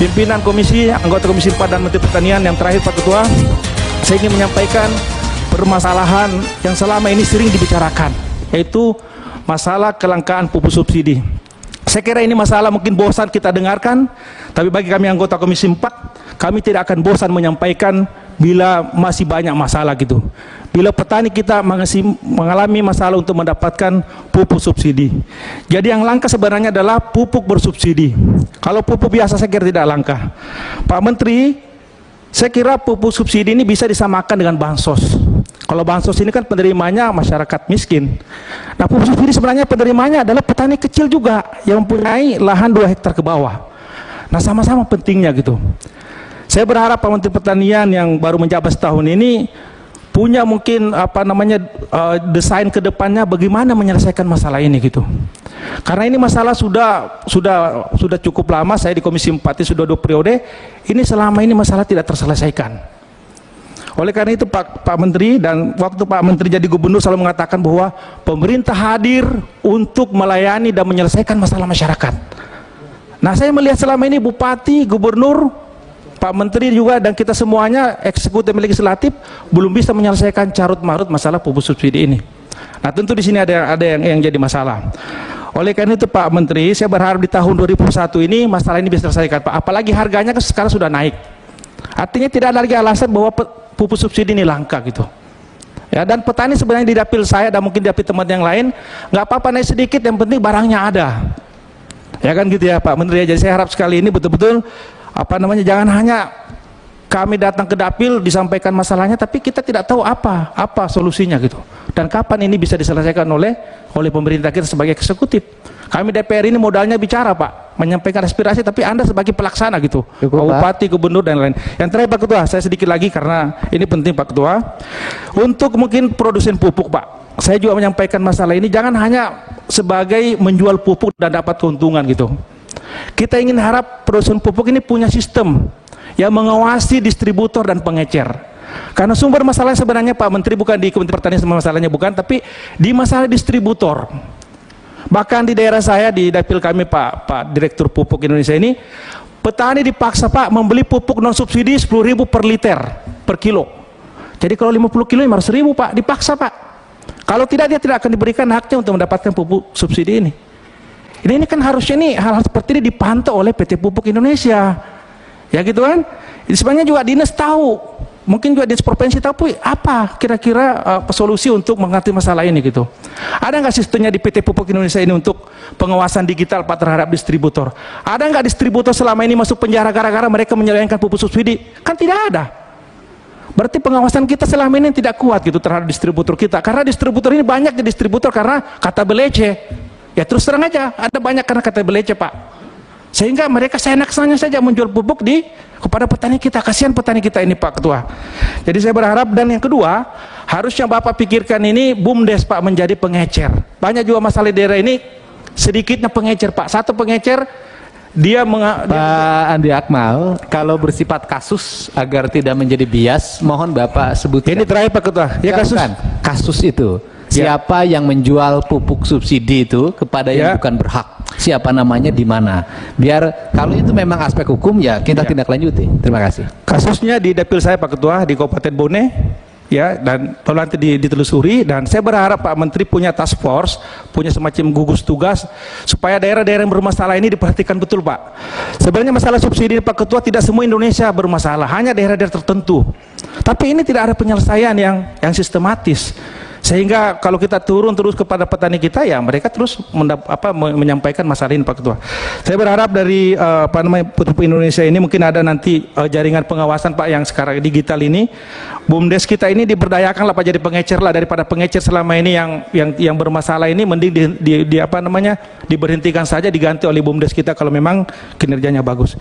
pimpinan komisi, anggota Komisi 4 dan Menteri Pertanian. Yang terakhir Pak Ketua, saya ingin menyampaikan permasalahan yang selama ini sering dibicarakan, yaitu masalah kelangkaan pupuk subsidi. Saya kira ini masalah mungkin bosan kita dengarkan, tapi bagi kami anggota Komisi 4, kami tidak akan bosan menyampaikan bila masih banyak masalah gitu. Bila petani kita masih mengalami masalah untuk mendapatkan pupuk subsidi. Jadi yang langka sebenarnya adalah pupuk bersubsidi. Kalau pupuk biasa saya kira tidak langka. Pak Menteri, saya kira pupuk subsidi ini bisa disamakan dengan bansos. Kalau bansos ini kan penerimanya masyarakat miskin. Nah, pupuk subsidi sebenarnya penerimanya adalah petani kecil juga yang mempunyai lahan 2 hektar ke bawah. Nah, sama-sama pentingnya gitu. Saya berharap Pak Menteri Pertanian yang baru menjabat setahun ini punya mungkin desain ke depannya bagaimana menyelesaikan masalah ini gitu. Karena ini masalah sudah cukup lama, saya di Komisi 4 sudah 2 periode, ini selama ini masalah tidak terselesaikan. Oleh karena itu Pak Menteri, dan waktu Pak Menteri jadi gubernur selalu mengatakan bahwa pemerintah hadir untuk melayani dan menyelesaikan masalah masyarakat. Nah, saya melihat selama ini bupati, gubernur, Pak Menteri juga dan kita semuanya eksekutif legislatif belum bisa menyelesaikan carut marut masalah pupuk subsidi ini. Nah, tentu di sini ada yang jadi masalah. Oleh karena itu Pak Menteri, saya berharap di tahun 2001 ini masalah ini bisa diselesaikan Pak. Apalagi harganya sekarang sudah naik. Artinya tidak ada lagi alasan bahwa pupuk subsidi ini langka gitu. Ya, dan petani sebenarnya di dapil saya dan mungkin di dapil teman yang lain nggak apa-apa naik sedikit, yang penting barangnya ada. Ya kan gitu ya Pak Menteri. Jadi saya harap sekali ini betul-betul jangan hanya kami datang ke dapil disampaikan masalahnya, tapi kita tidak tahu apa solusinya gitu, dan kapan ini bisa diselesaikan oleh pemerintah kita sebagai eksekutif. Kami DPR ini modalnya bicara Pak, menyampaikan aspirasi, tapi Anda sebagai pelaksana gitu, bupati, gubernur dan lain. Yang terakhir Pak Ketua, saya sedikit lagi karena ini penting Pak Ketua, untuk mungkin produsen pupuk Pak, saya juga menyampaikan masalah ini jangan hanya sebagai menjual pupuk dan dapat keuntungan gitu. Kita ingin harap produsen pupuk ini punya sistem yang mengawasi distributor dan pengecer. Karena sumber masalahnya sebenarnya Pak Menteri bukan di Kementerian Pertanian, masalahnya bukan, tapi di masalah distributor. Bahkan di daerah saya, di dapil kami Pak Direktur Pupuk Indonesia ini, petani dipaksa Pak membeli pupuk non subsidi 10.000 per liter per kilo. Jadi kalau 50 kilo 500.000 Pak, dipaksa Pak. Kalau tidak, dia tidak akan diberikan haknya untuk mendapatkan pupuk subsidi ini. Ini kan harusnya nih hal-hal seperti ini dipantau oleh PT Pupuk Indonesia, ya gitu kan. Sebenarnya juga dinas tahu, mungkin juga dinas provinsi tahu apa kira-kira solusi untuk mengatasi masalah ini gitu. Ada nggak sistemnya di PT Pupuk Indonesia ini untuk pengawasan digital Pak terhadap distributor? Ada nggak distributor selama ini masuk penjara gara-gara mereka menyelewengkan pupuk subsidi? Kan tidak ada. Berarti pengawasan kita selama ini tidak kuat gitu terhadap distributor kita, karena distributor ini banyak di distributor karena kata belece. Ya terus terang aja, ada banyak karena kata belece Pak, sehingga mereka seenak-senaknya saja menjual pupuk kepada petani kita. Kasihan petani kita ini Pak Ketua. Jadi saya berharap, dan yang kedua harusnya Bapak pikirkan ini BUMDes Pak menjadi pengecer. Banyak juga masalah di daerah ini sedikitnya pengecer Pak. Satu pengecer Pak Andi Akmal, kalau bersifat kasus agar tidak menjadi bias, mohon Bapak sebutkan. Ini terakhir Pak Ketua. Ya kasus itu. Siapa yang menjual pupuk subsidi itu kepada yang bukan berhak? Siapa namanya, di mana? Biar kalau itu memang aspek hukum ya kita tindak lanjuti. Terima kasih. Kasusnya di dapil saya Pak Ketua di Kabupaten Bone, ya, dan tolong nanti ditelusuri, dan saya berharap Pak Menteri punya task force, punya semacam gugus tugas supaya daerah-daerah yang bermasalah ini diperhatikan betul Pak. Sebenarnya masalah subsidi Pak Ketua tidak semua Indonesia bermasalah, hanya daerah-daerah tertentu. Tapi ini tidak ada penyelesaian yang sistematis. Sehingga kalau kita turun terus kepada petani kita, ya mereka terus menyampaikan masalah ini Pak Ketua. Saya berharap dari Pupuk Indonesia ini mungkin ada nanti jaringan pengawasan Pak yang sekarang digital ini. BUMDes kita ini diberdayakan lah Pak, jadi pengecer lah, daripada pengecer selama ini yang bermasalah ini, mending diberhentikan saja, diganti oleh BUMDes kita kalau memang kinerjanya bagus.